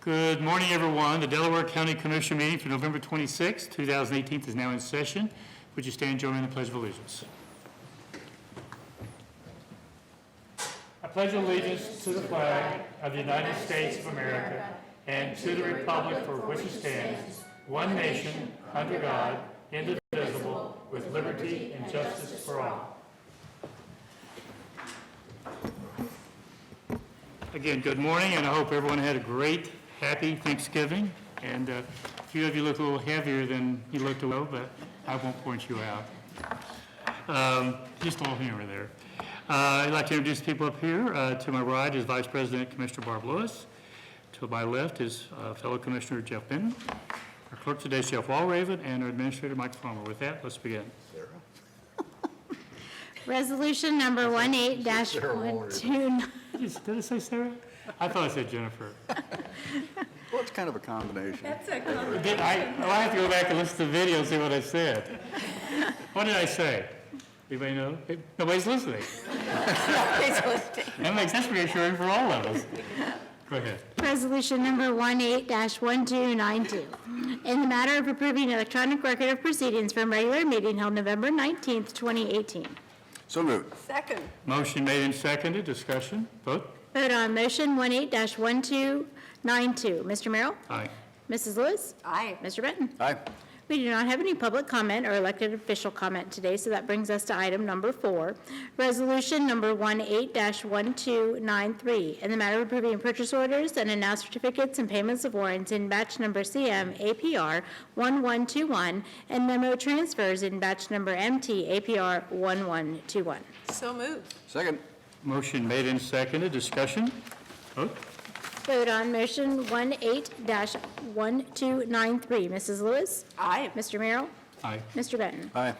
Good morning, everyone. The Delaware County Commission meeting for November 26, 2018 is now in session. Would you stand and join me in the Pledge of Allegiance? I pledge allegiance to the flag of the United States of America and to the republic for which it stands, one nation, under God, indivisible, with liberty and justice for all. Again, good morning, and I hope everyone had a great, happy Thanksgiving. And a few of you look a little heavier than you looked a while, but I won't point you out. Just a little humor there. I'd like to introduce people up here. To my right is Vice President Commissioner Barb Lewis. To my left is fellow Commissioner Jeff Benton. Our clerk today is Jeff Walraven, and our Administrator Mike Farmer. With that, let's begin. Sarah. Resolution number 18-129. Did I say Sarah? I thought I said Jennifer. Well, it's kind of a combination. That's a good I have to go back and listen to the video and see what I said. What did I say? Anybody know? Nobody's listening. That makes this reassuring for all of us. Go ahead. Resolution number 18-1292. In the matter of approving electronic record of proceedings from regular meeting held November 19th, 2018. So moved. Second. Motion made and seconded. Discussion. Vote. Vote on motion 18-1292. Mr. Merrill? Aye. Mrs. Lewis? Aye. Mr. Benton? Aye. We do not have any public comment or elected official comment today, so that brings us to item number 4. Resolution number 18-1293. In the matter of approving purchase orders and announced certificates and payments of warrants in batch number CM APR 1121 and memo transfers in batch number MT APR 1121. So moved. Second. Motion made and seconded. Discussion. Vote. Vote on motion 18-1293. Mrs. Lewis? Aye. Mr. Merrill? Aye. Mr. Benton? Aye.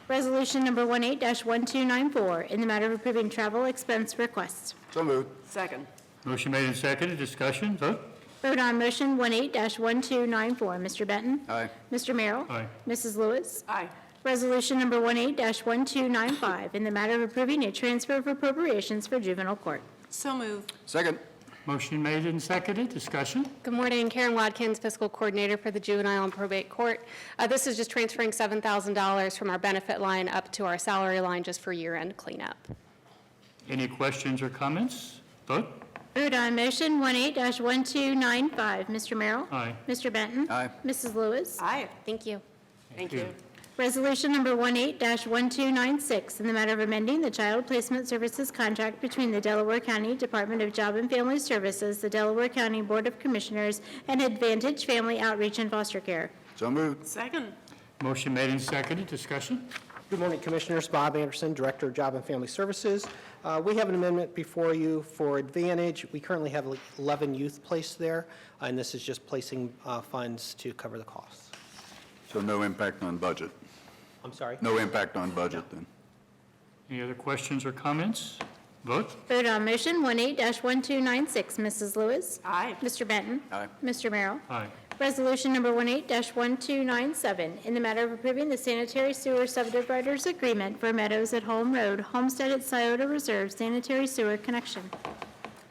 Resolution number 18-1294. In the matter of approving travel expense requests. So moved. Second. Motion made and seconded. Discussion. Vote. Vote on motion 18-1294. Mr. Benton? Aye. Mr. Merrill? Aye. Mrs. Lewis? Aye. Resolution number 18-1295. In the matter of approving a transfer of appropriations for juvenile court. So moved. Second. Motion made and seconded. Discussion. Good morning, Karen Watkins, Fiscal Coordinator for the Juvenile and Probate Court. This is just transferring $7,000 from our benefit line up to our salary line just for year-end cleanup. Any questions or comments? Vote. Vote on motion 18-1295. Mr. Merrill? Aye. Mr. Benton? Aye. Mrs. Lewis? Aye. Thank you. Thank you. Resolution number 18-1296, in the matter of amending the child placement services contract between the Delaware County Department of Job and Family Services, the Delaware County Board of Commissioners, and Advantage Family Outreach and Foster Care. So moved. Second. Motion made and seconded. Discussion. Good morning, Commissioners. Bob Anderson, Director of Job and Family Services. We have an amendment before you for Advantage. We currently have 11 youth placed there, and this is just placing funds to cover the costs. So no impact on budget. I'm sorry? No impact on budget then. Any other questions or comments? Vote. Vote on motion 18-1296. Mrs. Lewis? Aye. Mr. Benton? Aye. Mr. Merrill? Aye. Resolution number 18-1297, in the matter of approving the sanitary sewer subdividers agreement for Meadows at Home Road, Homestead at Scioto Reserve sanitary sewer connection.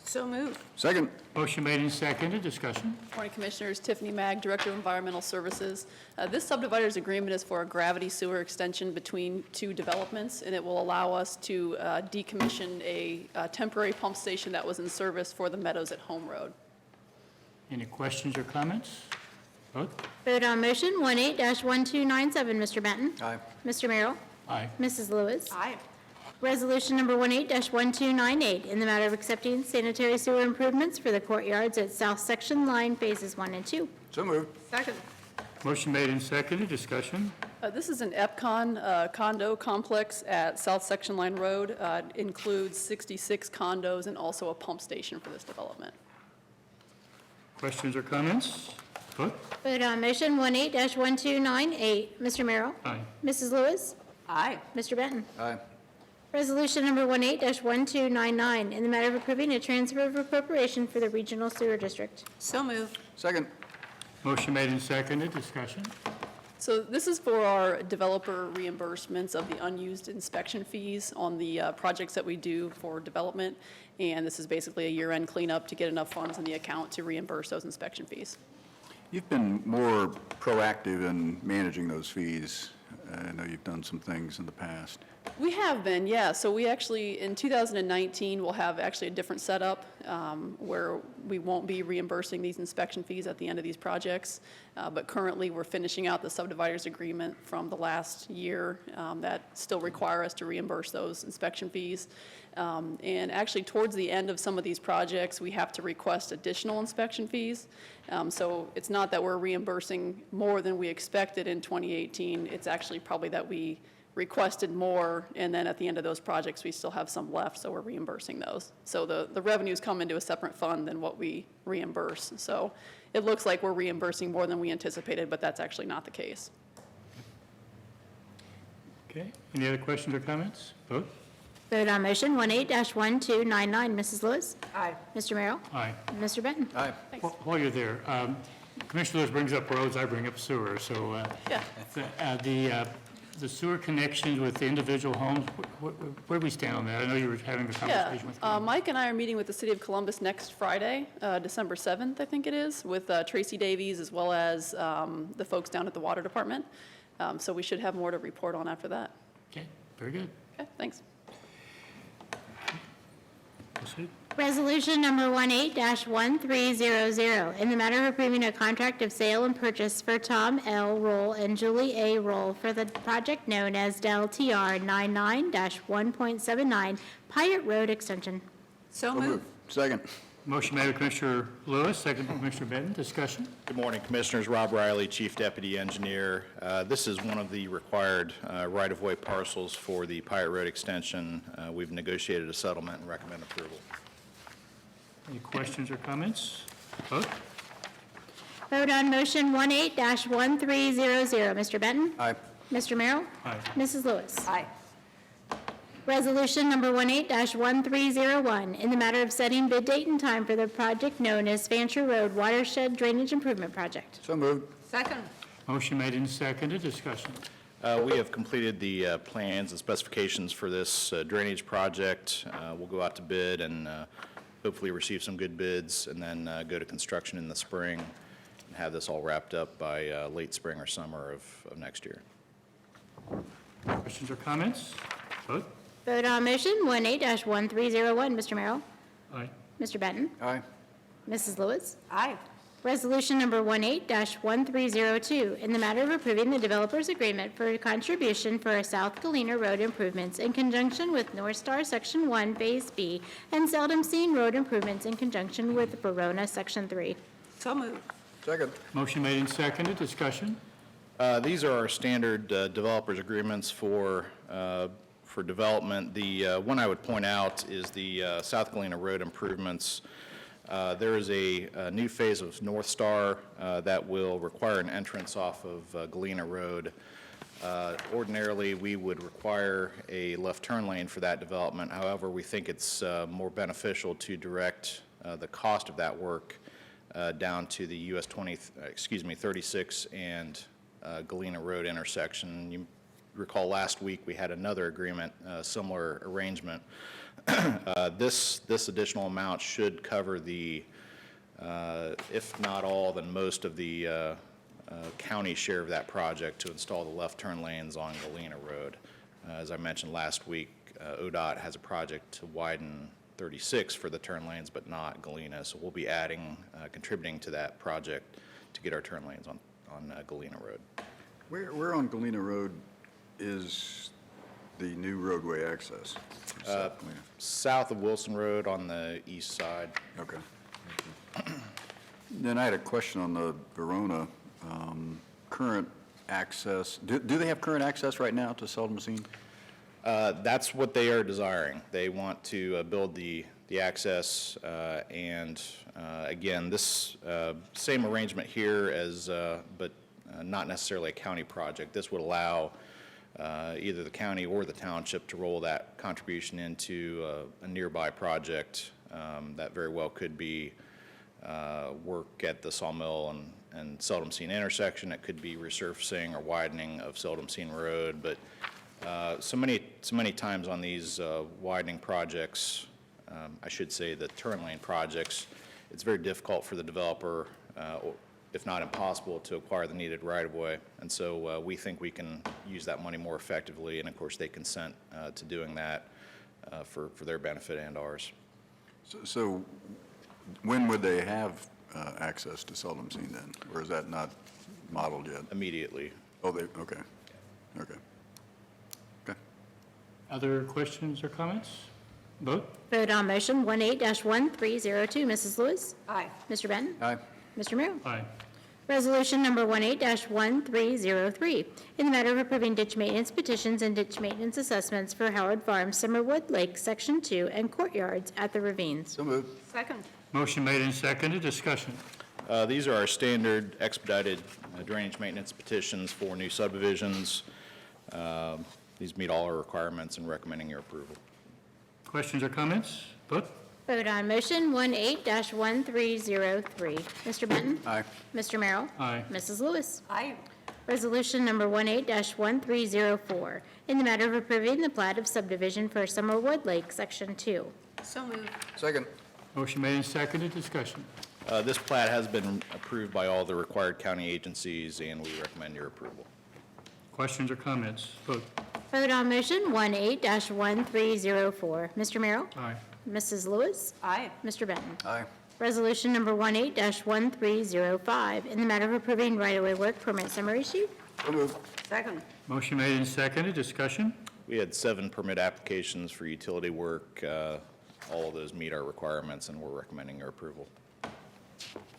So moved. Second. Motion made and seconded. Discussion. Morning, Commissioners. Tiffany Mag, Director of Environmental Services. This subdividers agreement is for a gravity sewer extension between two developments, and it will allow us to decommission a temporary pump station that was in service for the Meadows at Home Road. Any questions or comments? Vote. Vote on motion 18-1297. Mr. Benton? Aye. Mr. Merrill? Aye. Mrs. Lewis? Aye. Resolution number 18-1298, in the matter of accepting sanitary sewer improvements for the courtyards at South Section Line Phases 1 and 2. So moved. Second. Motion made and seconded. Discussion. This is an EPCON condo complex at South Section Line Road. It includes 66 condos and also a pump station for this development. Questions or comments? Vote. Vote on motion 18-1298. Mr. Merrill? Aye. Mrs. Lewis? Aye. Mr. Benton? Aye. Resolution number 18-1299, in the matter of approving a transfer of appropriation for the Regional Sewer District. So moved. Second. Motion made and seconded. Discussion. So this is for our developer reimbursements of the unused inspection fees on the projects that we do for development. And this is basically a year-end cleanup to get enough funds in the account to reimburse those inspection fees. You've been more proactive in managing those fees. I know you've done some things in the past. We have been, yeah. So we actually, in 2019, we'll have actually a different setup where we won't be reimbursing these inspection fees at the end of these projects. But currently, we're finishing out the subdividers agreement from the last year that still require us to reimburse those inspection fees. And actually, towards the end of some of these projects, we have to request additional inspection fees. So it's not that we're reimbursing more than we expected in 2018. It's actually probably that we requested more, and then at the end of those projects, we still have some left, so we're reimbursing those. So the revenues come into a separate fund than what we reimburse. So it looks like we're reimbursing more than we anticipated, but that's actually not the case. Okay, any other questions or comments? Vote. Vote on motion 18-1299. Mrs. Lewis? Aye. Mr. Merrill? Aye. Mr. Benton? Aye. While you're there, Commissioner Lewis brings up roads, I bring up sewer, so Yeah. the sewer connections with the individual homes, where do we stand on that? I know you were having a conversation with Yeah, them. Mike and I are meeting with the City of Columbus next Friday, December 7th, I think it is, with Tracy Davies as well as the folks down at the Water Department. So we should have more to report on after that. Okay, very good. Okay, thanks. Proceed. Resolution number 18-1300, in the matter of approving a contract of sale and purchase for Tom L. Roll and Julie A. Roll for the project known as Del TR 99-1.79 Pirate Road Extension. So So moved. moved. Second. Motion made by Commissioner Lewis, second by Commissioner Benton. Discussion? Good morning, Commissioners. Rob Riley, Chief Deputy Engineer. This is one of the required right-of-way parcels for the Pirate Road extension. We've negotiated a settlement and recommend approval. Any questions or comments? Vote. Vote on motion 18-1300. Mr. Benton? Aye. Mr. Merrill? Aye. Mrs. Lewis? Aye. Resolution number 18-1301, in the matter of setting bid date and time for the project known as Fancher Road Watershed Drainage Improvement Project. So moved. Second. Motion made and seconded. Discussion? We have completed the plans and specifications for this drainage project. We'll go out to bid and hopefully receive some good bids, and then go to construction in the spring and have this all wrapped up by late spring or summer of next year. Questions or comments? Vote. Vote on motion 18-1301. Mr. Merrill? Aye. Mr. Benton? Aye. Mrs. Lewis? Aye. Resolution number 18-1302, in the matter of approving the developer's agreement for contribution for South Galena Road improvements in conjunction with North Star Section 1, Phase B, and Seldom Seen Road improvements in conjunction with Verona Section 3. So moved. Second. Motion made and seconded. Discussion? These are our standard developers agreements for development. The one I would point out is the South Galena Road improvements. There is a new phase of North Star that will require an entrance off of Galena Road. Ordinarily, we would require a left turn lane for that development. However, we think it's more beneficial to direct the cost of that work down to the US 36 and Galena Road intersection. You recall last week we had another agreement, similar arrangement. This additional amount should cover the, if not all, then most of the county share of that project to install the left turn lanes on Galena Road. As I mentioned last week, ODOT has a project to widen 36 for the turn lanes, but not Galena. So we'll be adding, contributing to that project to get our turn lanes on Galena Road. Where on Galena Road is the new roadway access? South of Wilson Road on the east side. Okay. Then I had a question on the Verona current access. Do they have current access right now to Seldom Seen? That's what they are desiring. They want to build the access, and again, this same arrangement here as, but not necessarily a county project. This would allow either the county or the township to roll that contribution into a nearby project that very well could be work at the Sawmill and Seldom Seen intersection. It could be resurfacing or widening of Seldom Seen Road, but so many times on these widening projects, I should say the turn lane projects, it's very difficult for the developer, if not impossible, to acquire the needed right-of-way. And so we think we can use that money more effectively, and of course, they consent to doing that for their benefit and ours. So when would they have access to Seldom Seen then? Or is that not modeled yet? Immediately. Oh, they, okay. Okay. Okay. Other questions or comments? Vote? Vote on motion 18-1302. Mrs. Lewis? Aye. Mr. Benton? Aye. Mr. Merrill? Aye. Resolution number 18-1303, in the matter of approving ditch maintenance petitions and ditch maintenance assessments for Howard Farm, Summerwood Lake, Section 2, and courtyards at the ravines. So moved. Second. Motion made and seconded. Discussion. These are our standard expedited drainage maintenance petitions for new subdivisions. These meet all our requirements and recommending your approval. Questions or comments? Vote? Vote on motion 18-1303. Mr. Benton? Aye. Mr. Merrill? Aye. Mrs. Lewis? Aye. Resolution number 18-1304, in the matter of approving the plat of subdivision for Summerwood Lake, Section 2. So moved. Second. Motion made and seconded. Discussion. This plat has been approved by all the required county agencies, and we recommend your approval. Questions or comments? Vote? Vote on motion 18-1304. Mr. Merrill? Aye. Mrs. Lewis? Aye. Mr. Benton? Aye. Resolution number 18-1305, in the matter of approving right-of-way work permit summary sheet. So moved. Second. Motion made and seconded. Discussion. We had 7 permit applications for utility work. All of those meet our requirements, and we're recommending your approval.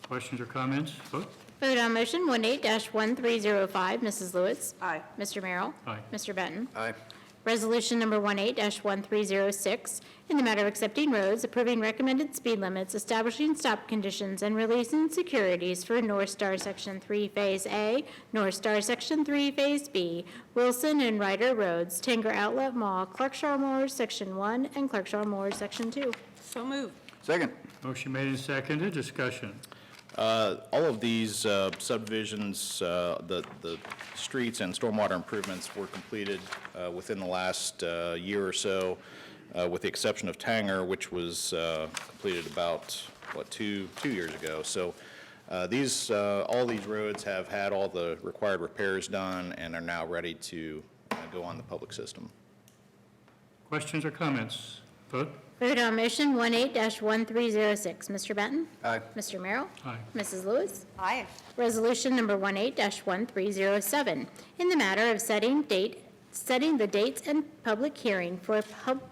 Questions or comments? Vote? Vote on motion 18-1305. Mrs. Lewis? Aye. Mr. Merrill? Aye. Mr. Benton? Aye. Resolution number 18-1306, in the matter of accepting roads, approving recommended speed limits, establishing stop conditions, and releasing securities for North Star Section 3 Phase A, North Star Section 3 Phase B, Wilson and Ryder Roads, Tanger Outlet Mall, Clarkshaw Moores Section 1, and Clarkshaw Moores Section 2. So moved. Second. Motion made and seconded. Discussion. All of these subdivisions, the streets and stormwater improvements were completed within the last year or so, with the exception of Tanger, which was completed about, 2 years ago. So all these roads have had all the required repairs done and are now ready to go on the public system. Questions or comments? Vote? Vote on motion 18-1306. Mr. Benton? Aye. Mr. Merrill? Aye. Mrs. Lewis? Aye. Resolution number 18-1307, in the matter of setting the dates and public hearing for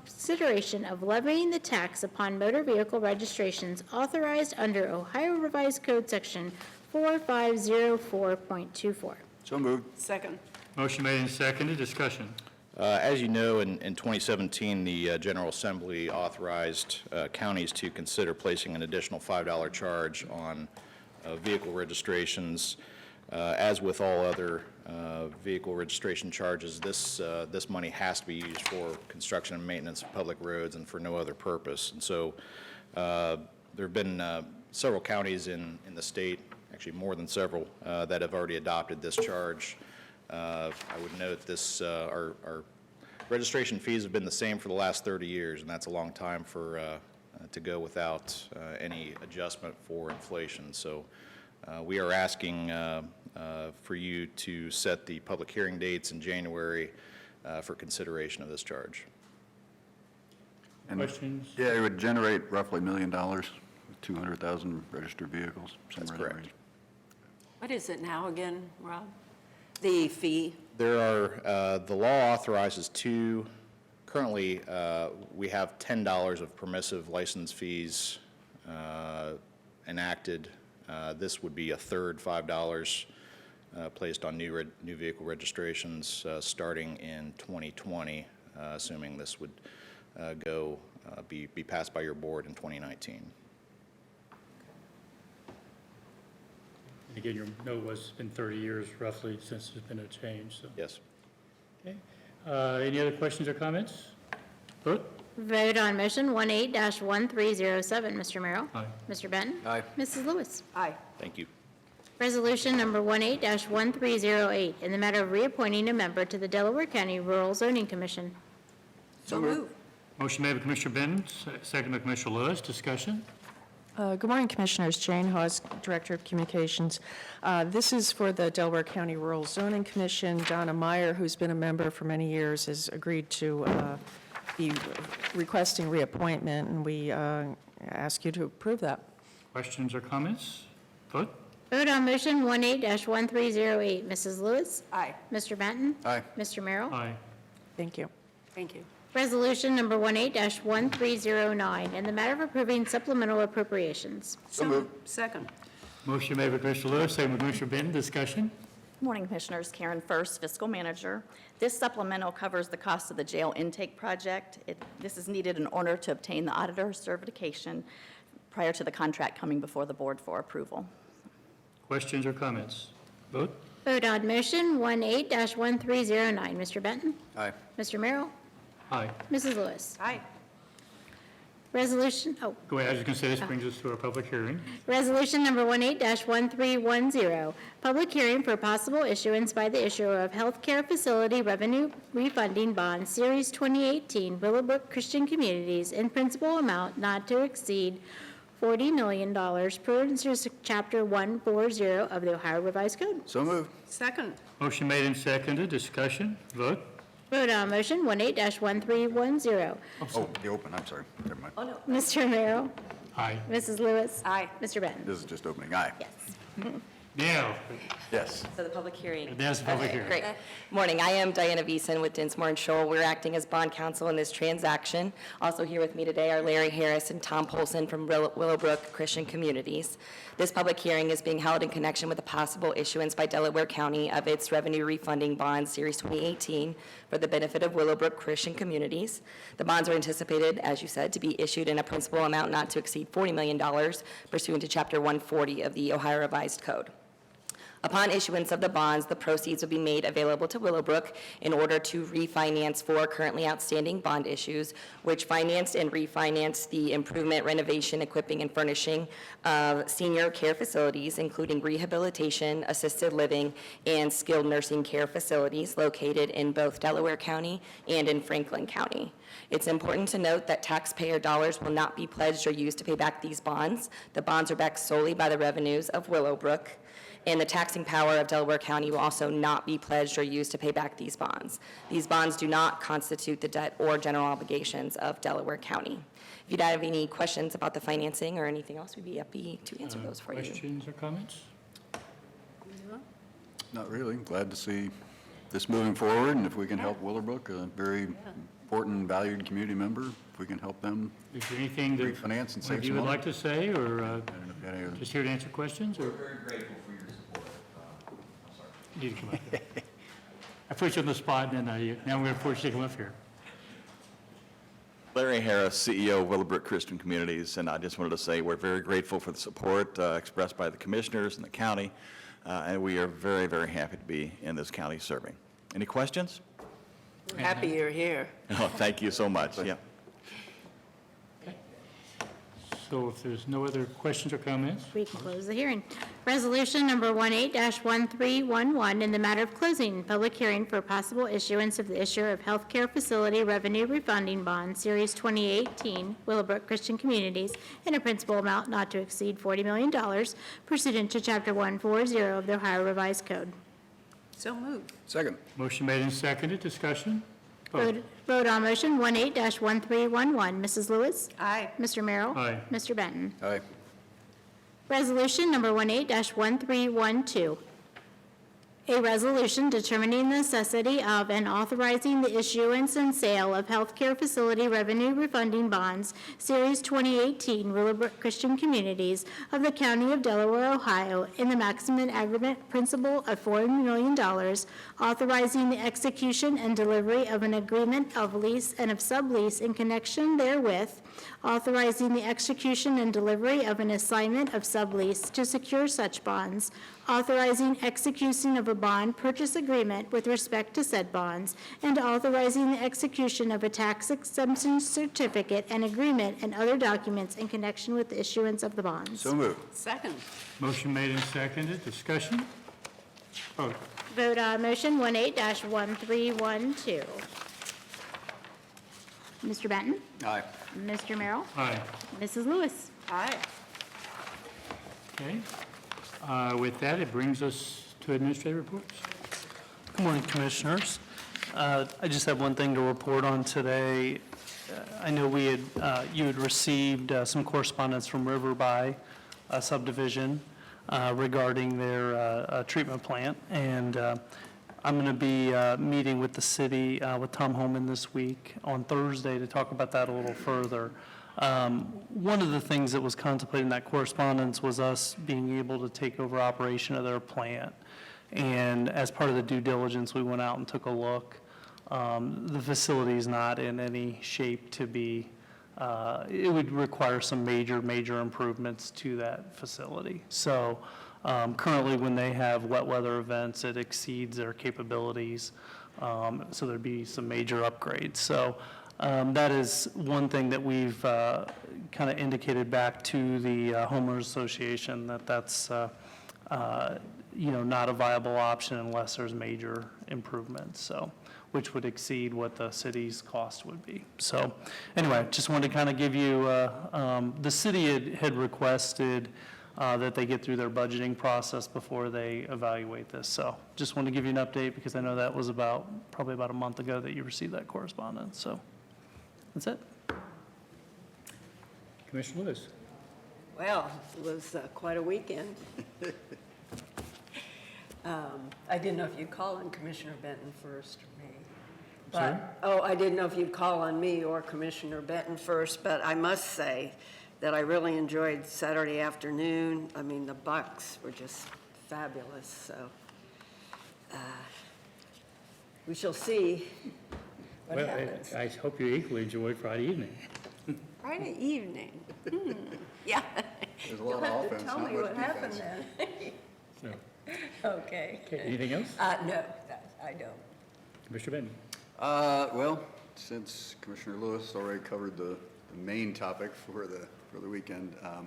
consideration of levying the tax upon motor vehicle registrations authorized under Ohio Revised Code Section 4504.24. So moved. Second. Motion made and seconded. Discussion. As you know, in 2017, the General Assembly authorized counties to consider placing an additional $5 charge on vehicle registrations. As with all other vehicle registration charges, this money has to be used for construction and maintenance of public roads and for no other purpose. And so there have been several counties in the state, actually more than several, that have already adopted this charge. I would note this, our registration fees have been the same for the last 30 years, and that's a long time to go without any adjustment for inflation. So we are asking for you to set the public hearing dates in January for consideration of this charge. Questions? Yeah, it would generate roughly $1 million, 200,000 registered vehicles. That's somewhere in that correct. range. What is it now again, Rob? The fee? There are, the law authorizes currently, we have $10 of permissive license fees enacted. This would be a third $5 placed on new vehicle registrations starting in 2020, assuming this would be passed by your board in 2019. And again, your note was it's been 30 years roughly since there's been a change, so. Yes. Okay. Any other questions or comments? Vote. Vote on motion 18-1307. Mr. Merrill? Aye. Mr. Benton? Aye. Mrs. Lewis? Aye. Thank you. Resolution number 18-1308, in the matter of reappointing a member to the Delaware County Rural Zoning Commission. So moved. Motion made by Commissioner Benton, second by Commissioner Lewis. Discussion? Good morning, Commissioners. Jane Hawes, Director of Communications. This is for the Delaware County Rural Zoning Commission. Donna Meyer, who's been a member for many years, has agreed to be requesting reappointment, and we ask you to approve that. Questions or comments? Vote. Vote on motion 18-1308. Mrs. Lewis? Aye. Mr. Benton? Aye. Mr. Merrill? Aye. Thank you. Thank you. Resolution number 18-1309, in the matter of approving supplemental appropriations. So moved. Second. Motion made by Commissioner Lewis, second by Commissioner Benton. Discussion? Good morning, Commissioners. Karen First, Fiscal Manager. This supplemental covers the cost of the jail intake project. This is needed in order to obtain the auditor certification prior to the contract coming before the board for approval. Questions or comments? Vote. Vote on motion 18-1309. Mr. Benton? Aye. Mr. Merrill? Aye. Mrs. Lewis? Aye. Resolution Go ahead. I was going to say, this brings us to our public hearing. Resolution number 18-1310, public hearing for possible issuance by the issuer of healthcare facility revenue refunding bond, Series 2018, Willowbrook Christian Communities, in principal amount not to exceed $40 million, pursuant to Chapter 140 of the Ohio Revised Code. So moved. Second. Motion made and seconded. Discussion? Vote. Vote on motion 18-1310. Oh, the open, I'm sorry. Never mind. Oh, no. Mr. Merrill? Aye. Mrs. Lewis? Aye. Mr. Benton? This is just opening. Aye. Yes. Now, Yes. So the public hearing. there's the public Okay, hearing. Great. Morning, I am Diana Beeson with Dinsmore and Scholl. We're acting as bond counsel in this transaction. Also here with me today are Larry Harris and Tom Polson from Willowbrook Christian Communities. This public hearing is being held in connection with the possible issuance by Delaware County of its revenue refunding bond, Series 2018, for the benefit of Willowbrook Christian Communities. The bonds are anticipated, as you said, to be issued in a principal amount not to exceed $40 million, pursuant to Chapter 140 of the Ohio Revised Code. Upon issuance of the bonds, the proceeds will be made available to Willowbrook in order to refinance four currently outstanding bond issues, which financed and refinanced the improvement, renovation, equipping, and furnishing of senior care facilities, including rehabilitation, assisted living, and skilled nursing care facilities located in both Delaware County and in Franklin County. It's important to note that taxpayer dollars will not be pledged or used to pay back these bonds. The bonds are backed solely by the revenues of Willowbrook, and the taxing power of Delaware County will also not be pledged or used to pay back these bonds. These bonds do not constitute the debt or general obligations of Delaware County. If you'd have any questions about the financing or anything else, we'd be happy to answer those for you. Questions or comments? Not really. Glad to see this moving forward, and if we can help Willowbrook, a very important, valued community member, if we can help them. Is there anything that Refinance and one save of you some would money. like to say, or I don't know if you had any other- just here to answer questions? We're Very grateful for your support. I'm sorry. You need to come up here. I put you on the spot, and then now I'm going to force you to come up here. Larry Harris, CEO of Willowbrook Christian Communities, and I just wanted to say we're very grateful for the support expressed by the commissioners and the county, and we are very, very happy to be in this county serving. Any questions? We're happy you're here. Oh, thank you so much. Yeah. So if there's no other questions or comments, We can close the hearing. Resolution number 18-1311, in the matter of closing public hearing for possible issuance of the issuer of healthcare facility revenue refunding bond, Series 2018, Willowbrook Christian Communities, in a principal amount not to exceed $40 million, pursuant to Chapter 140 of the Ohio Revised Code. So moved. Second. motion made and seconded. Discussion? Vote. Vote on motion 18-1311. Mrs. Lewis? Aye. Mr. Merrill? Aye. Mr. Benton? Aye. Resolution number 18-1312, a resolution determining the necessity of and authorizing the issuance and sale of healthcare facility revenue refunding bonds, Series 2018, Willowbrook Christian Communities of the County of Delaware, Ohio, in the maximum aggregate principal of $4 million, authorizing the execution and delivery of an agreement of lease and of sublease in connection therewith, authorizing the execution and delivery of an assignment of sublease to secure such bonds, authorizing execution of a bond purchase agreement with respect to said bonds, and authorizing the execution of a tax exemption certificate and agreement and other documents in connection with the issuance of the bonds. So moved. Second. Motion made and seconded. Discussion? Vote. Vote on motion 18-1312. Mr. Benton? Aye. Mr. Merrill? Aye. Mrs. Lewis? Aye. Okay. With that, it brings us to administrative reports. Good morning, Commissioners. I just have one thing to report on today. I know you had received some correspondence from Riverby Subdivision regarding their treatment plant, and I'm going to be meeting with the city, with Tom Holman this week on Thursday to talk about that a little further. One of the things that was contemplated in that correspondence was us being able to take over operation of their plant. And as part of the due diligence, we went out and took a look. The facility is not in any shape to be, it would require some major improvements to that facility. So currently, when they have wet weather events, it exceeds their capabilities. So there'd be some major upgrades. So that is one thing that we've kind of indicated back to the homeowners association, that's not a viable option unless there's major improvements, so, which would exceed what the city's cost would be. So anyway, just wanted to kind of give you, the city had requested that they get through their budgeting process before they evaluate this. So just wanted to give you an update because I know that was probably about a month ago that you received that correspondence. So that's it. Commissioner Lewis. Well, it was quite a weekend. I didn't know if you'd call on Commissioner Benton first or me. Sorry? I didn't know if you'd call on me or Commissioner Benton first, but I must say that I really enjoyed Saturday afternoon. I mean, the Bucks were just fabulous, so we shall see what Well, happens. I hope you equally enjoyed Friday evening. Friday evening. Yeah. There's a lot of You'll have offense, to tell not me much what happened defense. then. So, Okay. okay, anything else? No, I don't. Commissioner Benton. Well, since Commissioner Lewis already covered the main topic for the weekend, I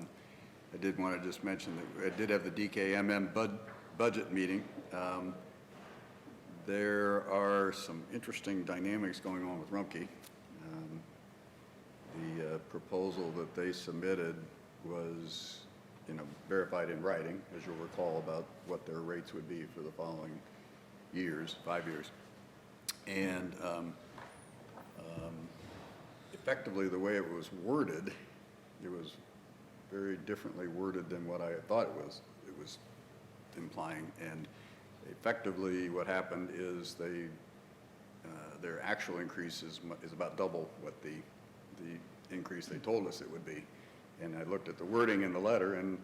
did want to just mention that I did have the DKMM budget meeting. There are some interesting dynamics going on with Rumpke. The proposal that they submitted was, verified in writing, as you'll recall, about what their rates would be for the following years, 5 years. And effectively, the way it was worded, it was very differently worded than what I thought it was implying. And effectively, what happened is their actual increase is about double what the increase they told us it would be. And I looked at the wording in the letter, and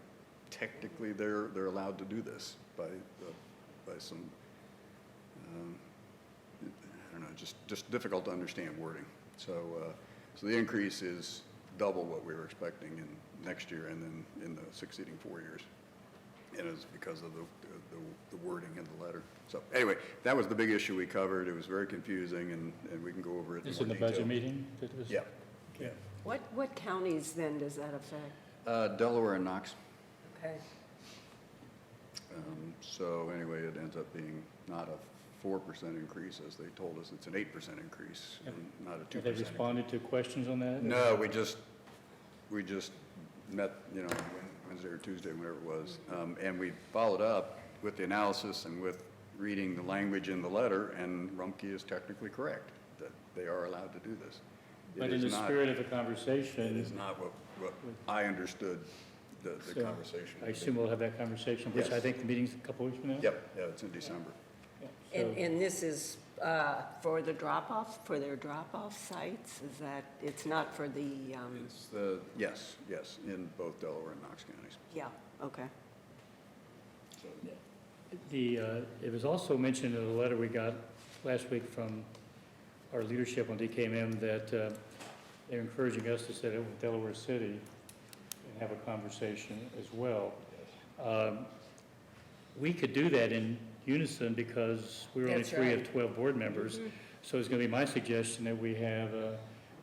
technically they're allowed to do this by some I don't know, just difficult to understand wording. So the increase is double what we were expecting in next year and then in the succeeding 4 years. And it's because of the wording in the letter. So anyway, that was the big issue we covered. It was very confusing, and we can go over it in This more in the detail. budget meeting? That was- Yeah. Okay. What counties then does that affect? Delaware and Knox. Okay. So anyway, it ends up being not a 4% increase, as they told us. It's an 8% increase, and not a 2% Have they increase. responded to questions on that? No, we just met, Wednesday or Tuesday, whatever it was, and we followed up with the analysis and with reading the language in the letter, and Rumpke is technically correct, that they are allowed to do this. It But in is the not- spirit of the conversation. It is not what I understood the so conversation. I assume we'll have that conversation, which I Yes. think the meeting's a couple weeks from now? Yep, yeah, it's in December. Yeah, so- And this is for the drop-off, for their drop-off sites? Is that, it's not for the, It's yes, in both Delaware and Knox counties. yeah, okay. It was also mentioned in a letter we got last week from our leadership on DKMM that they're encouraging us to sit in with Delaware City and have a conversation as well. we could do that in unison because we're only That's 3 of right. 12 board members. So it's going to be my suggestion that we have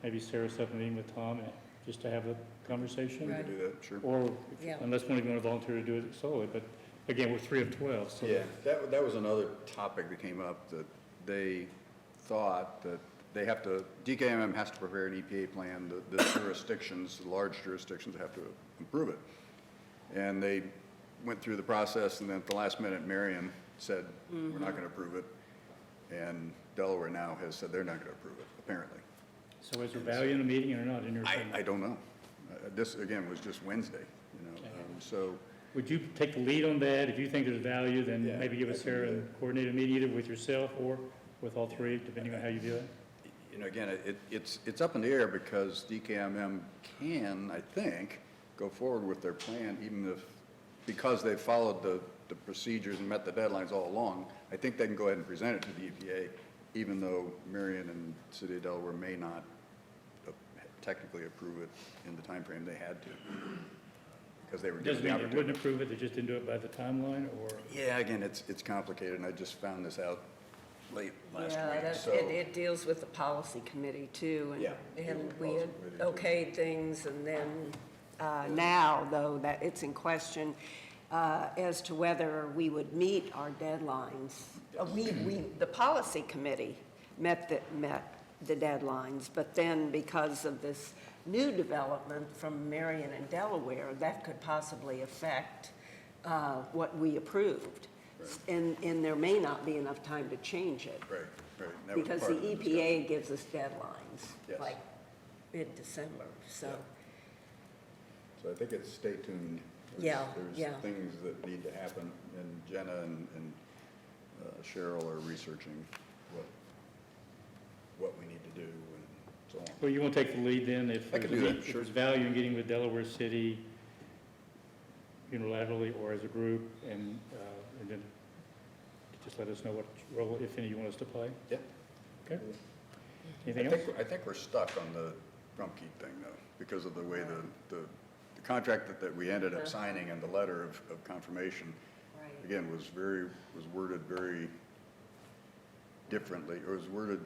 maybe Sarah set up a meeting with Tom just to have a conversation. We could do that, sure. Or Yeah. unless one of you want to volunteer to do it solely, but again, we're 3 of 12, so. Yeah, that was another topic that came up, that they thought that they have to, DKMM has to prepare an EPA plan, the jurisdictions, the large jurisdictions have to approve it. And they went through the process, and then at the last minute, Marion said, we're not going to approve it. And Delaware now has said they're not going to approve it, apparently. So is there value in a meeting or not, in your opinion? I don't know. This, again, was just Wednesday, so. Would you take the lead on that? If you think there's value, then Yeah, maybe give us I can Sarah do and coordinate a meeting either with yourself or with all 3, depending on how you do it. Again, it's up in the air because DKMM can, I think, go forward with their plan even if, because they've followed the procedures and met the deadlines all along, I think they can go ahead and present it to the EPA, even though Marion and City of Delaware may not technically approve it in the timeframe they had to, because they were given Doesn't the mean they opportunity. wouldn't approve it, they just didn't do it by the timeline, or? Yeah, again, it's complicated, and I just found this out late last Yeah, week, that's, so. it deals with the policy committee too. Yeah. And we Policy had committee, too. okayed things, and then now, though, that it's in question as to whether we would meet our deadlines. The policy committee met the deadlines, but then because of this new development from Marion and Delaware, that could possibly affect what we approved. And there may not be enough time to change it. Right, right. and that was Because part the of discussion. EPA gives us deadlines, Yes. like mid-December, so. Yeah. So I think it's stay tuned. Yeah, yeah. There's things that need to happen, and Jenna and Cheryl are researching what we need to do and so on. Well, you want to take the lead then, if I there's can do that, if sure. there's value in getting with Delaware City unilaterally or as a group, and then just let us know what role, if any, you want us to play? Yeah. Okay. Anything else? I think we're stuck on the Rumpke thing, though, because of the way the contract that we ended up signing and the letter of confirmation, again, was worded very differently, or was worded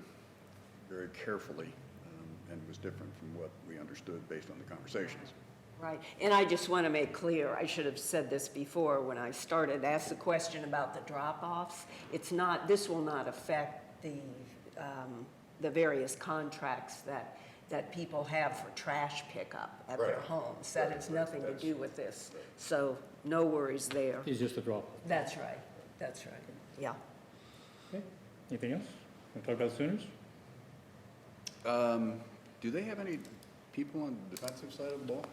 very carefully, and was different from what we understood based on the conversations. Right, and I just want to make clear, I should have said this before when I started, asked the question about the drop-offs. It's not, this will not affect the various contracts that people have for trash pickup at their Right. homes. That has nothing to do with this, so no worries there. It's just a drop. That's right, yeah. Okay. Anything else? Want to talk about Sooners? Do they have any people on the defensive side of the ball?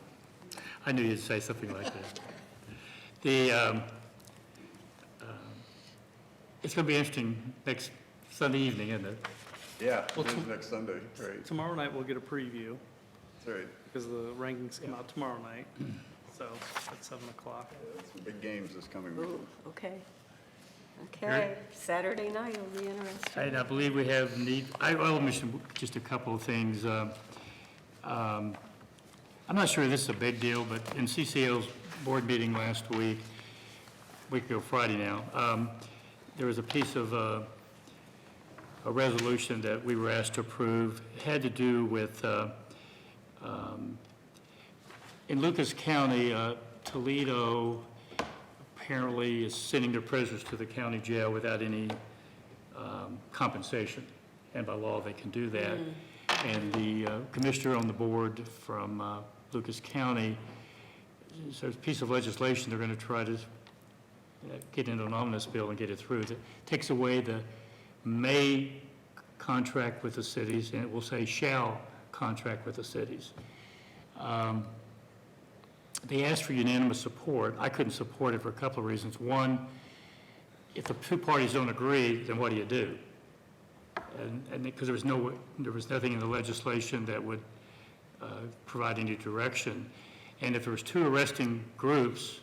I knew you'd say something like that. It's going to be interesting next Sunday evening, isn't it? Yeah, it is next Sunday, right, Tomorrow night, we'll get a preview, that's right. because the rankings come out tomorrow night, so at 7 o'clock. Some big games this coming week. Ooh, okay. Okay, Saturday night will be interesting. And I believe we have I'll mention just a couple of things. I'm not sure this is a big deal, but in CCL's board meeting last week ago Friday now, there was a piece of a resolution that we were asked to approve. It had to do with, in Lucas County, Toledo apparently is sending their prisoners to the county jail without any compensation, and by law they can do that. And the commissioner on the board from Lucas County, so there's a piece of legislation they're going to try to get into an omnibus bill and get it through. That takes away the may contract with the cities, and it will say shall contract with the cities. They asked for unanimous support. I couldn't support it for a couple of reasons. One, if the two parties don't agree, then what do you do? And because there was nothing in the legislation that would provide any direction. And if there was two arresting groups,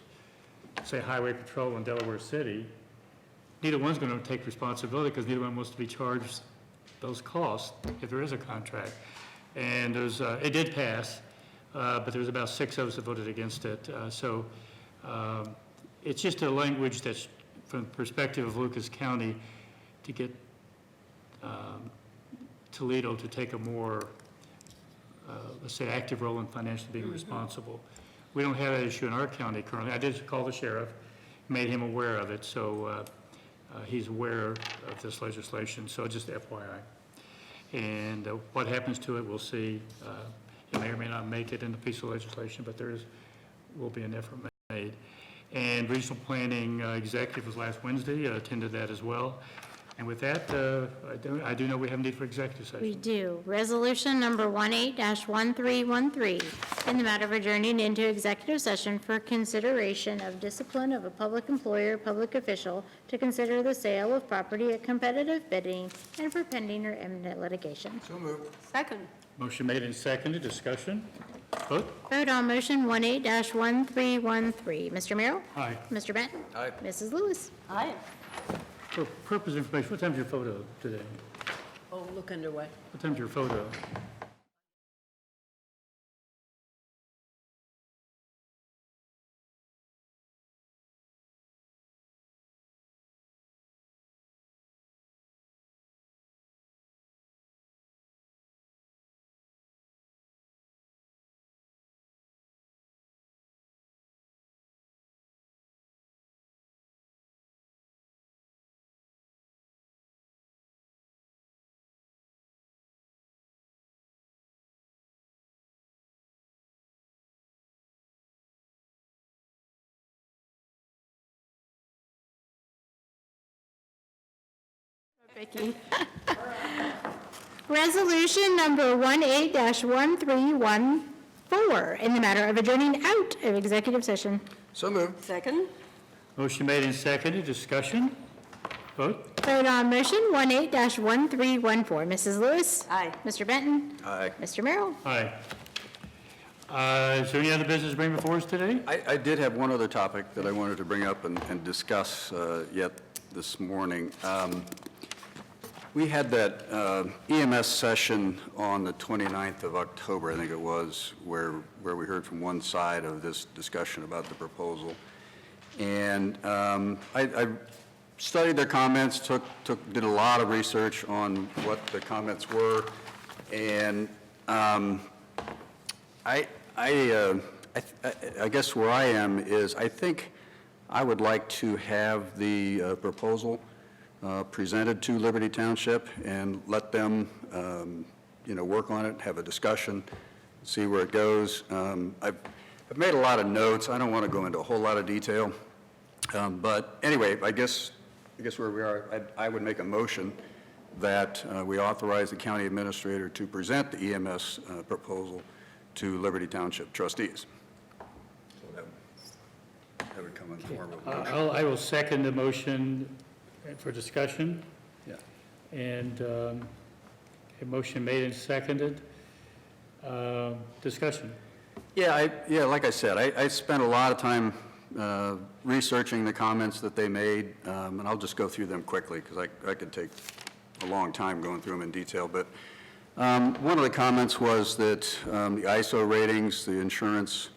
say Highway Patrol and Delaware City, neither one's going to take responsibility because neither one wants to be charged those costs if there is a contract. And it did pass, but there was about 6 of us that voted against it. So it's just a language that's from the perspective of Lucas County, to get Toledo to take a more, let's say, active role in financially being responsible. We don't have that issue in our county currently. I did call the sheriff, made him aware of it, so he's aware of this legislation, so just FYI. And what happens to it, we'll see. It may or may not make it in the piece of legislation, but will be an effort made. And regional planning executive was last Wednesday, attended that as well. And with that, I do know we have a need for executive session. We do. Resolution number 18-1313, in the matter of adjourning into executive session for consideration of discipline of a public employer, public official, to consider the sale of property at competitive bidding and for pending or imminent litigation. So moved. Second. Motion made and seconded. Discussion. Vote. Vote on motion 18-1313. Mr. Merrill? Aye. Mr. Benton? Aye. Mrs. Lewis? Aye. For purpose of information, what time's your photo today? Oh, look underway. What time's your photo? Vicki. Resolution number 18-1314, in the matter of adjourning out of executive session. So moved. Second. Motion made and seconded. Discussion. Vote. Vote on motion 18-1314. Mrs. Lewis? Aye. Mr. Benton? Aye. Mr. Merrill? Aye. Is there any other business to bring before us today? I did have one other topic that I wanted to bring up and discuss yet this morning. We had that EMS session on the 29th of October, I think it was, where we heard from one side of this discussion about the proposal. And I studied their comments, did a lot of research on what the comments were, and I guess where I am is I think I would like to have the proposal presented to Liberty Township and let them, work on it, have a discussion, see where it goes. I've made a lot of notes. I don't want to go into a whole lot of detail. But anyway, I guess where we are, I would make a motion that we authorize the county administrator to present the EMS proposal to Liberty Township trustees. So that would come in the form of a motion. I will second the motion for discussion. Yeah. And a motion made and seconded. Discussion. Yeah, like I said, I spent a lot of time researching the comments that they made, and I'll just go through them quickly because I could take a long time going through them in detail. But one of the comments was that the ISO ratings, the insurance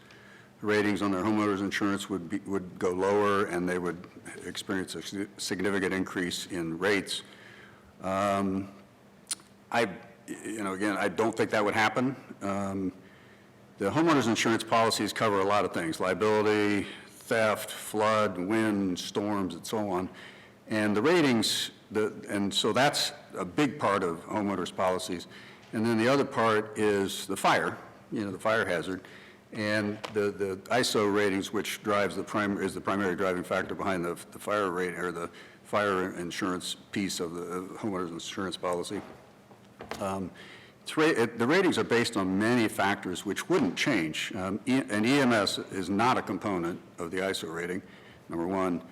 ratings on their homeowners insurance would go lower, and they would experience a significant increase in rates. Again, I don't think that would happen. The homeowners insurance policies cover a lot of things: liability, theft, flood, wind, storms, and so on. And the ratings, and so that's a big part of homeowners policies. And then the other part is the fire, the fire hazard. And the ISO ratings, which is the primary driving factor behind the fire rate, or the fire insurance piece of the homeowners insurance policy. The ratings are based on many factors which wouldn't change. And EMS is not a component of the ISO rating, number one.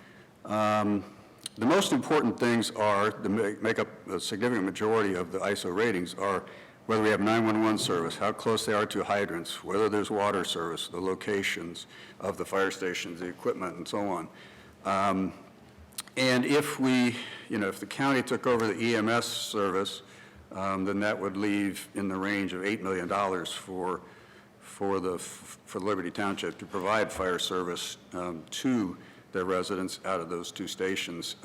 The most important things are, to make up a significant majority of the ISO ratings, are whether we have 911 service, how close they are to hydrants, whether there's water service, the locations of the fire stations, the equipment, and so on. And if if the county took over the EMS service, then that would leave in the range of $8 million for Liberty Township to provide fire service to their residents out of those two stations.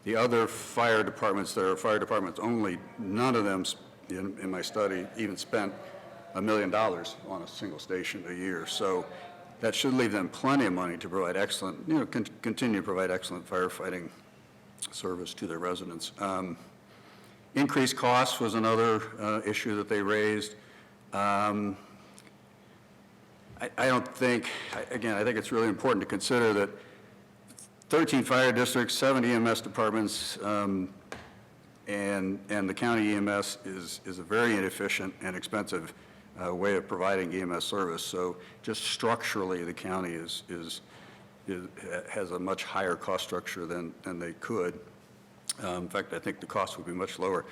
The other fire departments, there are fire departments only, none of them in my study even spent $1 million on a single station a year. So that should leave them plenty of money to provide excellent, continue to provide excellent firefighting service to their residents. Increased costs was another issue that they raised. I don't think, again, I think it's really important to consider that 13 fire districts, 7 EMS departments, and the county EMS is a very inefficient and expensive way of providing EMS service. So just structurally, the county has a much higher cost structure than they could. In fact, I think the cost would be much lower.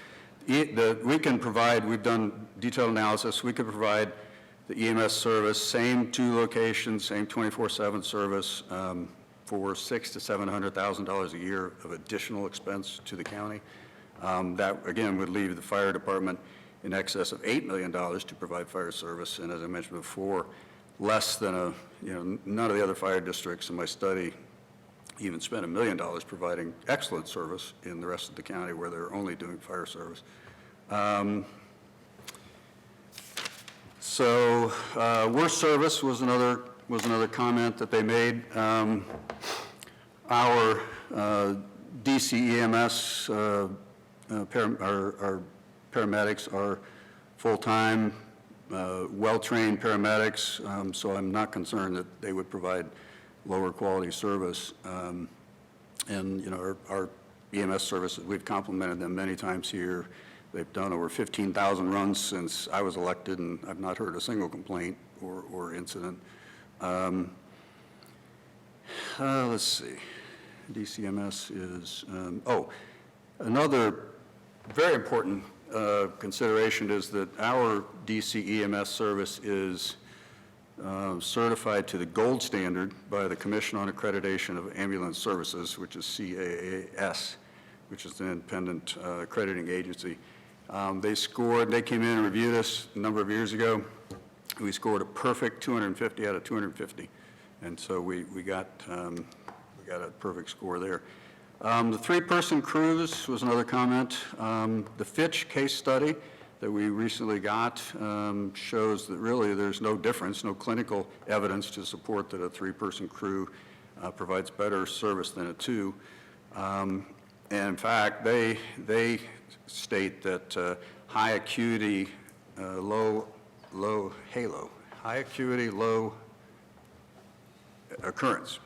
We can provide, we've done detailed analysis, we could provide the EMS service, same 2 locations, same 24/7 service, for $600,000 to $700,000 a year of additional expense to the county. That, again, would leave the fire department in excess of $8 million to provide fire service, and as I mentioned before, less than none of the other fire districts in my study even spent $1 million providing excellent service in the rest of the county where they're only doing fire service. Worst service was another comment that they made. Our DCEMS, our paramedics are full-time, well-trained paramedics, so I'm not concerned that they would provide lower quality service. Our EMS services, we've complimented them many times here. They've done over 15,000 runs since I was elected, and I've not heard a single complaint or incident. Let's see. DCMS is, another very important consideration is that our DCEMS service is certified to the gold standard by the Commission on Accreditation of Ambulance Services, which is CAAS, which is an independent accrediting agency. They came in and reviewed us a number of years ago. We scored a perfect 250 out of 250. And so we got a perfect score there. The 3-person crews was another comment. The Fitch case study that we recently got shows that really there's no difference, no clinical evidence to support that a 3-person crew provides better service than a 2. And in fact, they state that high acuity, low halo, high acuity, low occurrence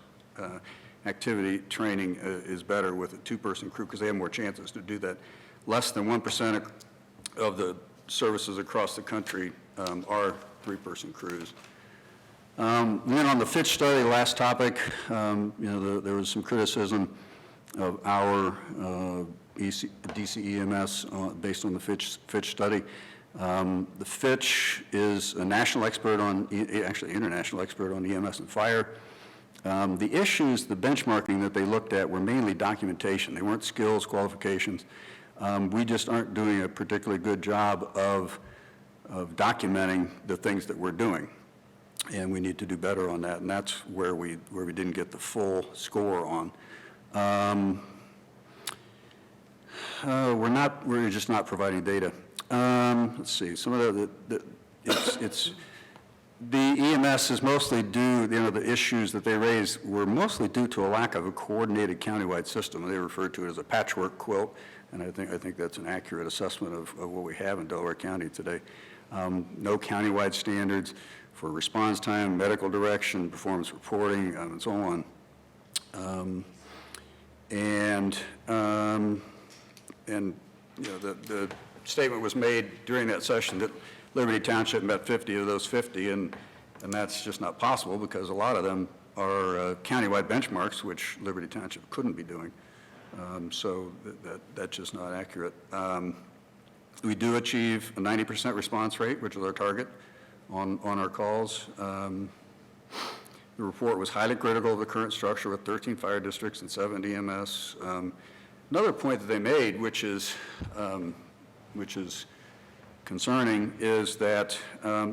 activity training is better with a 2-person crew because they have more chances to do that. Less than 1% of the services across the country are 3-person crews. Then on the Fitch study, last topic, there was some criticism of our DCEMS based on the Fitch study. The Fitch is a national expert on, actually international expert on EMS and fire. The issues, the benchmarking that they looked at were mainly documentation. They weren't skills, qualifications. We just aren't doing a particularly good job of documenting the things that we're doing. And we need to do better on that, and that's where we didn't get the full score on. We're just not providing data. Let's see, some of the EMS is mostly due, the issues that they raised were mostly due to a lack of a coordinated countywide system. They refer to it as a patchwork quilt, and I think that's an accurate assessment of what we have in Delaware County today. No countywide standards for response time, medical direction, performance reporting, and so on. The statement was made during that session that Liberty Township met 50 of those 50, and that's just not possible because a lot of them are countywide benchmarks, which Liberty Township couldn't be doing. So that's just not accurate. We do achieve a 90% response rate, which is our target on our calls. The report was highly critical of the current structure with 13 fire districts and 7 EMS. Another point that they made, which is concerning, is that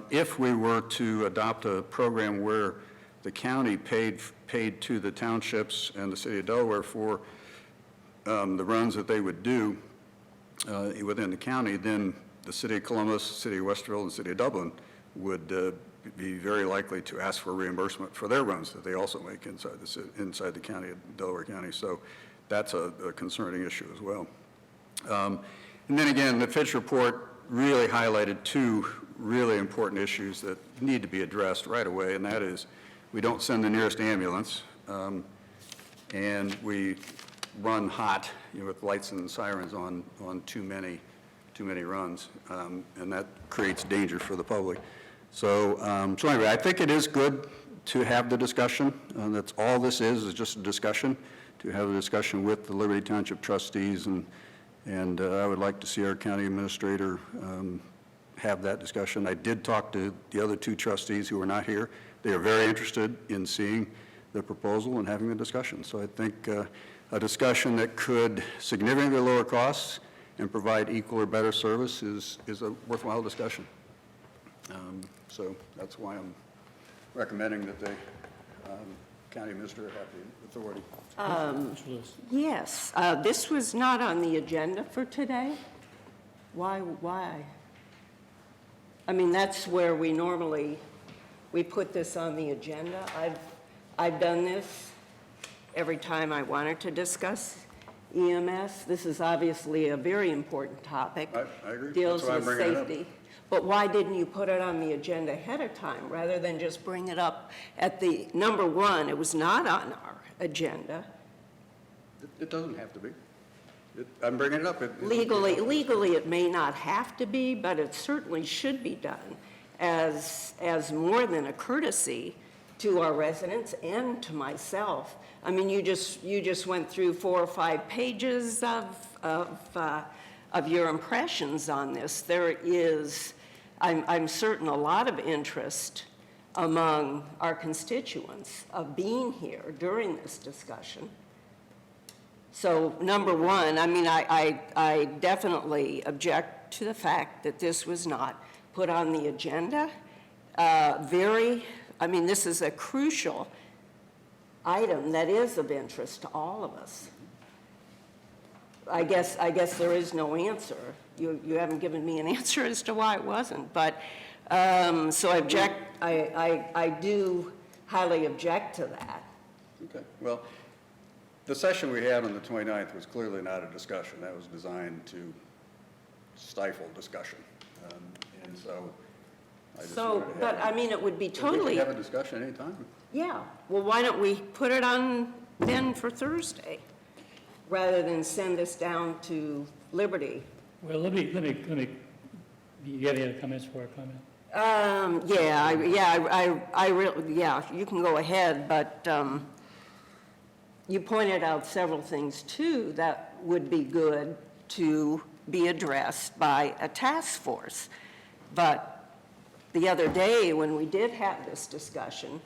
if we were to adopt a program where the county paid to the townships and the city of Delaware for the runs that they would do within the county, then the city of Columbus, city of Westerville, and city of Dublin would be very likely to ask for reimbursement for their runs that they also make inside the county of Delaware County. So that's a concerning issue as well. And then again, the Fitch report really highlighted two really important issues that need to be addressed right away, and that is we don't send the nearest ambulance, and we run hot, with lights and sirens on too many runs, and that creates danger for the public. So anyway, I think it is good to have the discussion. That's all this is just a discussion, to have a discussion with the Liberty Township trustees, and I would like to see our county administrator have that discussion. I did talk to the other two trustees who are not here. They are very interested in seeing the proposal and having a discussion. So I think a discussion that could significantly lower costs and provide equal or better service is a worthwhile discussion. So that's why I'm recommending that the county administrator have the authority. Yes, this was not on the agenda for today. Why? I mean, that's where we normally, we put this on the agenda. I've done this every time I wanted to discuss EMS. This is obviously a very important topic. I agree. Deals That's why I'm with bringing it up. safety. But why didn't you put it on the agenda ahead of time, rather than just bring it up at the, number one, it was not on our agenda. It doesn't have to be. I'm bringing it up. Legally, it may not have to be, but it certainly should be done as more than a courtesy to our residents and to myself. I mean, you just went through 4 or 5 pages of your impressions on this. There is, I'm certain, a lot of interest among our constituents of being here during this discussion. So number one, I mean, I definitely object to the fact that this was not put on the agenda. I mean, this is a crucial item that is of interest to all of us. I guess there is no answer. You haven't given me an answer as to why it wasn't, but so I do highly object to that. Okay, well, the session we had on the 29th was clearly not a discussion. That was designed to stifle discussion. And so I just wanted to have But I mean, it would be We totally, can have a discussion anytime. yeah. Well, why don't we put it on then for Thursday, rather than send this down to Liberty? Well, let me, you have any other comments for a comment? Yeah, you can go ahead, but you pointed out several things too that would be good to be addressed by a task force. But the other day, when we did have this discussion,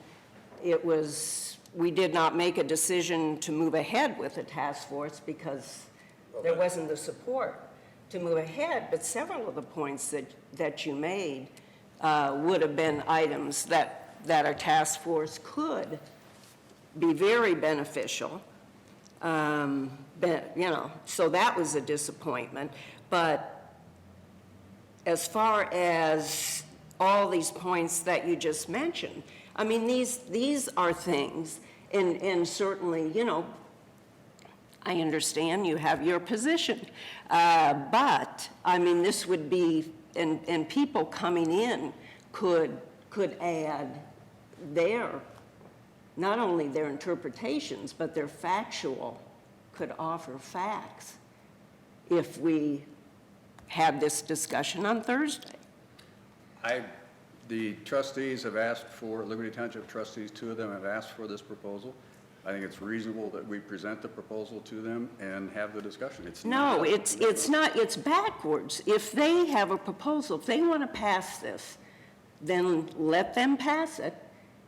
we did not make a decision to move ahead with a task force because there wasn't the support to move ahead, but several of the points that you made would have been items that a task force could be very beneficial. So that was a disappointment. But as far as all these points that you just mentioned, I mean, these are things, and certainly, I understand you have your position, but, I mean, this would be, and people coming in could add not only their interpretations, but their could offer facts if we had this discussion on Thursday. The trustees have asked for, Liberty Township trustees, 2 of them have asked for this proposal. I think it's reasonable that we present the proposal to them and have the discussion. No, it's not, it's backwards. If they have a proposal, if they want to pass this, then let them pass it.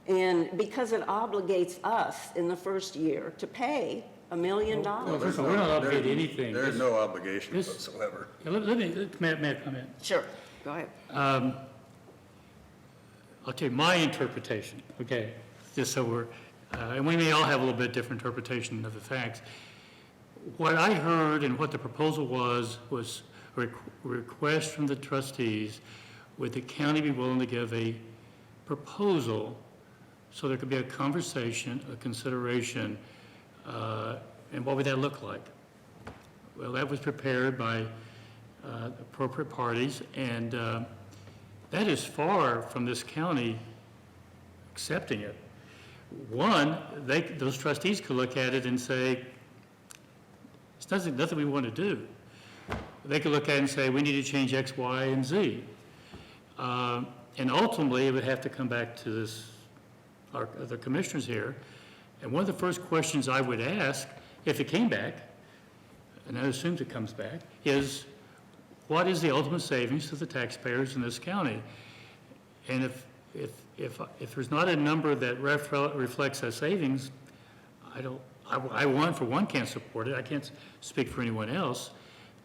And because it obligates us in the first year to pay $1 million. Well, first of all, we're not obligated to anything. There is no obligation whatsoever. May I comment? Sure, go ahead. I'll tell you my interpretation, okay? just so we're, and we may all have a little bit different interpretation of the facts. What I heard and what the proposal was a request from the trustees, would the county be willing to give a proposal so there could be a conversation, a consideration, and what would that look like? Well, that was prepared by appropriate parties, and that is far from this county accepting it. One, those trustees could look at it and say, it's nothing we want to do. They could look at it and say, we need to change X, Y, and Z. And ultimately, it would have to come back to the commissioners here. And one of the first questions I would ask, if it came back, and I assume it comes back, is what is the ultimate savings to the taxpayers in this county? And if there's not a number that reflects that savings, I for one can't support it. I can't speak for anyone else.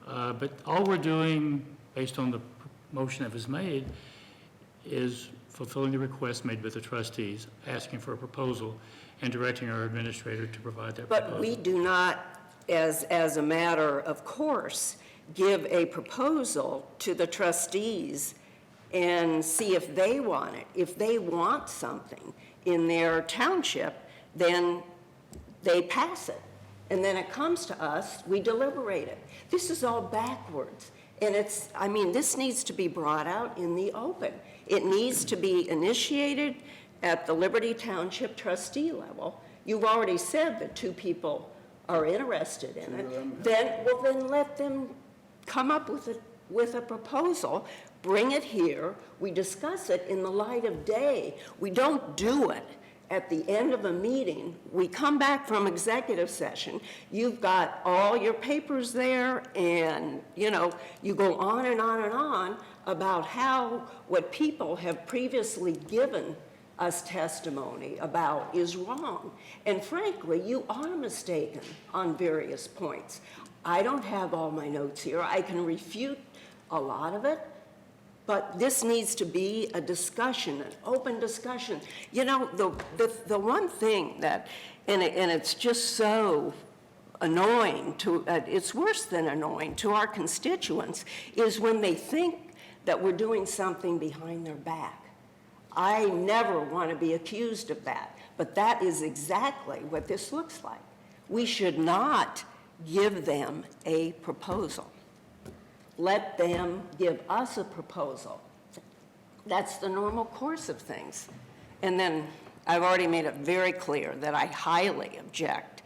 But all we're doing, based on the motion that was made, is fulfilling the request made by the trustees, asking for a proposal and directing our administrator to provide that proposal. But we do not, as a matter of course, give a proposal to the trustees and see if they want it. If they want something in their township, then they pass it. And then it comes to us, we deliberate it. This is all backwards. And this needs to be brought out in the open. It needs to be initiated at the Liberty Township trustee level. You've already said that 2 people are interested in it. Then let them come up with a proposal, bring it here, we discuss it in the light of day. We don't do it at the end of a meeting. We come back from executive session, you've got all your papers there, and you go on and on and on about what people have previously given us testimony about is wrong. And frankly, you are mistaken on various points. I don't have all my notes here. I can refute a lot of it, but this needs to be a discussion, an open discussion. The one thing that, and it's just so annoying it's worse than annoying to our constituents, is when they think that we're doing something behind their back. I never want to be accused of that, but that is exactly what this looks like. We should not give them a proposal. Let them give us a proposal. That's the normal course of things. And then I've already made it very clear that I highly object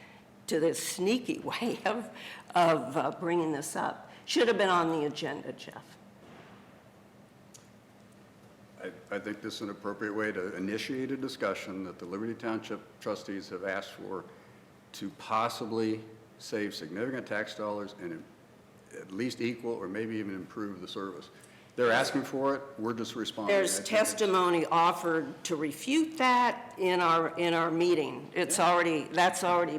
to this sneaky way of bringing this up. Should have been on the agenda, Jeff. I think this is an appropriate way to initiate a discussion that the Liberty Township trustees have asked for to possibly save significant tax dollars and at least equal or maybe even improve the service. They're asking for it, we're just responding. There's testimony offered to refute that in our meeting. That's already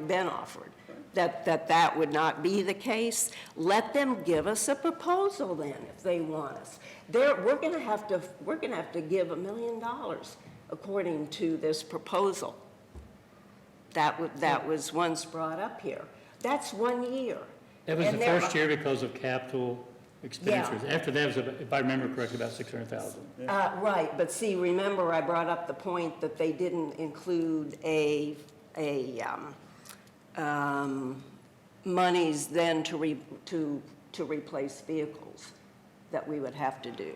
been offered, that would not be the case. Let them give us a proposal then, if they want us. We're going to have to give $1 million according to this proposal. That was once brought up here. That's 1 year. That was the first year because of capital expenditures. Yeah. After that was, if I remember correctly, about $600,000. Right, but see, remember I brought up the point that they didn't include monies then to replace vehicles that we would have to do.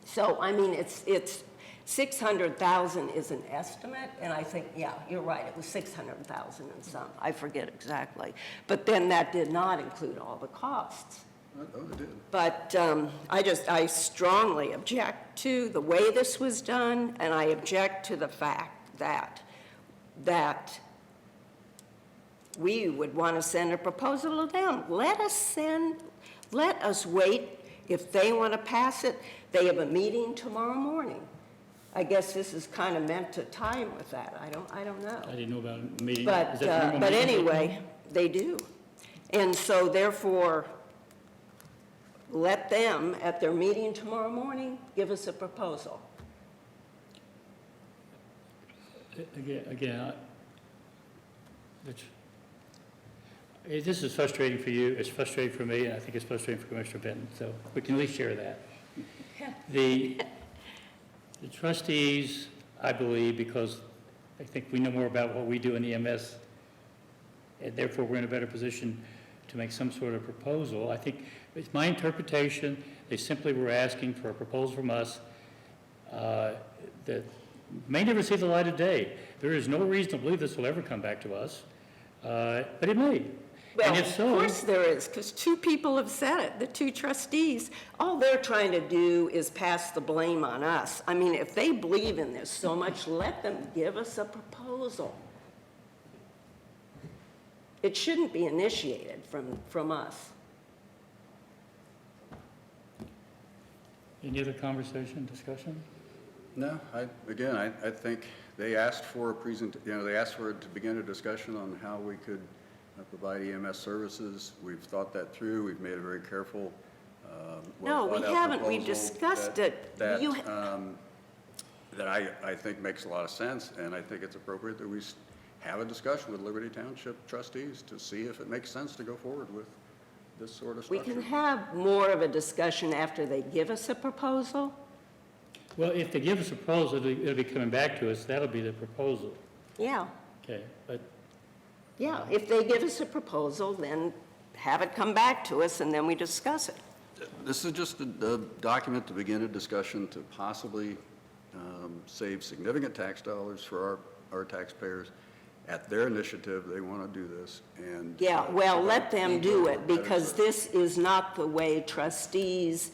So, it's 600,000 is an estimate, and I think, yeah, you're right, it was 600,000 and some, I forget exactly. But then that did not include all the costs. Oh, it did. But I strongly object to the way this was done, and I object to the fact that we would want to send a proposal to them. Let us wait. If they want to pass it, they have a meeting tomorrow morning. I guess this is kind of meant to time with that. I don't know. I didn't know about a meeting. But Is that normal meeting? anyway, they do. And so therefore, let them, at their meeting tomorrow morning, give us a proposal. this is frustrating for you, it's frustrating for me, and I think it's frustrating for Commissioner Benton, so we can at least share that. The trustees, I believe, because I think we know more about what we do in EMS, and therefore we're in a better position to make some sort of proposal. I think, it's my interpretation, they simply were asking for a proposal from us that may never see the light of day. There is no reason to believe this will ever come back to us, but it may. Well, And if of so, course there is, because two people have said it, the two trustees. All they're trying to do is pass the blame on us. I mean, if they believe in this so much, let them give us a proposal. It shouldn't be initiated from us. any other conversation, discussion? No, I think they asked for they asked for it to begin a discussion on how we could provide EMS services. We've thought that through. We've made a very careful, No, we well-thought-out haven't. We proposal discussed it. that You- I think makes a lot of sense, and I think it's appropriate that we have a discussion with Liberty Township trustees to see if it makes sense to go forward with this sort of We structure. can have more of a discussion after they give us a proposal. Well, if they give us a proposal, it'll be coming back to us, that'll be the proposal. Yeah, Okay, but yeah. If they give us a proposal, then have it come back to us, and then we discuss it. This is just a document to begin a discussion to possibly save significant tax dollars for our taxpayers. At their initiative, they want to do this, and... Yeah, well, let them do it, better because service. this is not the way trustees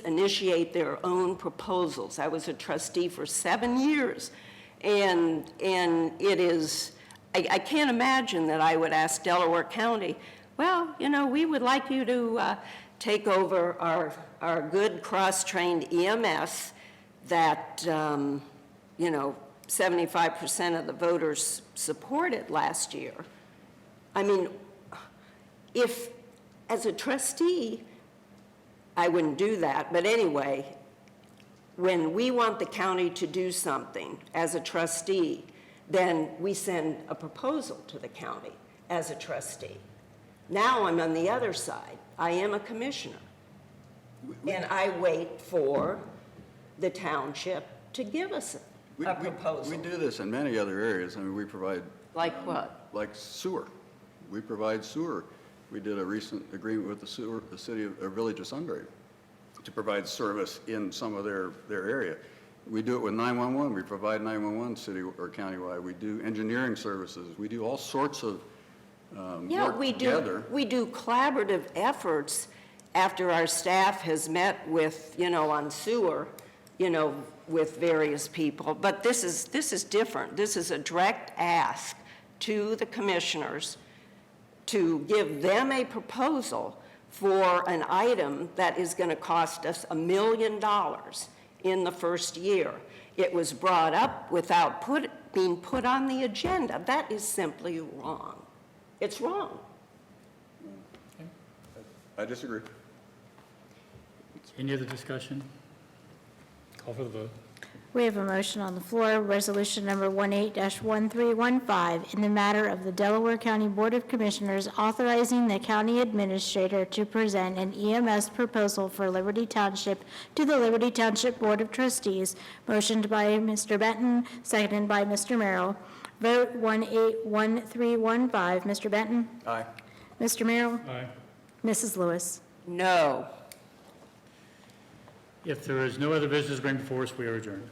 initiate their own proposals. I was a trustee for 7 years, and it is, I can't imagine that I would ask Delaware County, well, we would like you to take over our good cross-trained EMS that, 75% of the voters supported last year. I mean, if, as a trustee, I wouldn't do that, but anyway, when we want the county to do something as a trustee, then we send a proposal to the county as a trustee. Now I'm on the other side. I am a commissioner. And I wait for the township to give us a proposal. We do this in many other areas. I mean, we provide... Like what? Like sewer. We provide sewer. We did a recent agreement with the city of, or Village of Sunbury to provide service in some of their area. We do it with 911. We provide 911 city or countywide. We do engineering services. We do all sorts of work together. We do collaborative efforts after our staff has met with, on sewer, with various people. But this is different. This is a direct ask to the commissioners to give them a proposal for an item that is going to cost us $1 million in the first year. It was brought up without being put on the agenda. That is simply wrong. It's wrong. I disagree. any other discussion? Call for the vote. We have a motion on the floor, resolution number 18-1315, in the matter of the Delaware County Board of Commissioners authorizing the county administrator to present an EMS proposal for Liberty Township to the Liberty Township Board of Trustees, motioned by Mr. Benton, seconded by Mr. Merrill. Vote 181315. Mr. Benton? Aye. Mr. Merrill? Aye. Mrs. Lewis? No. If there is no other business to bring before us, we are adjourned.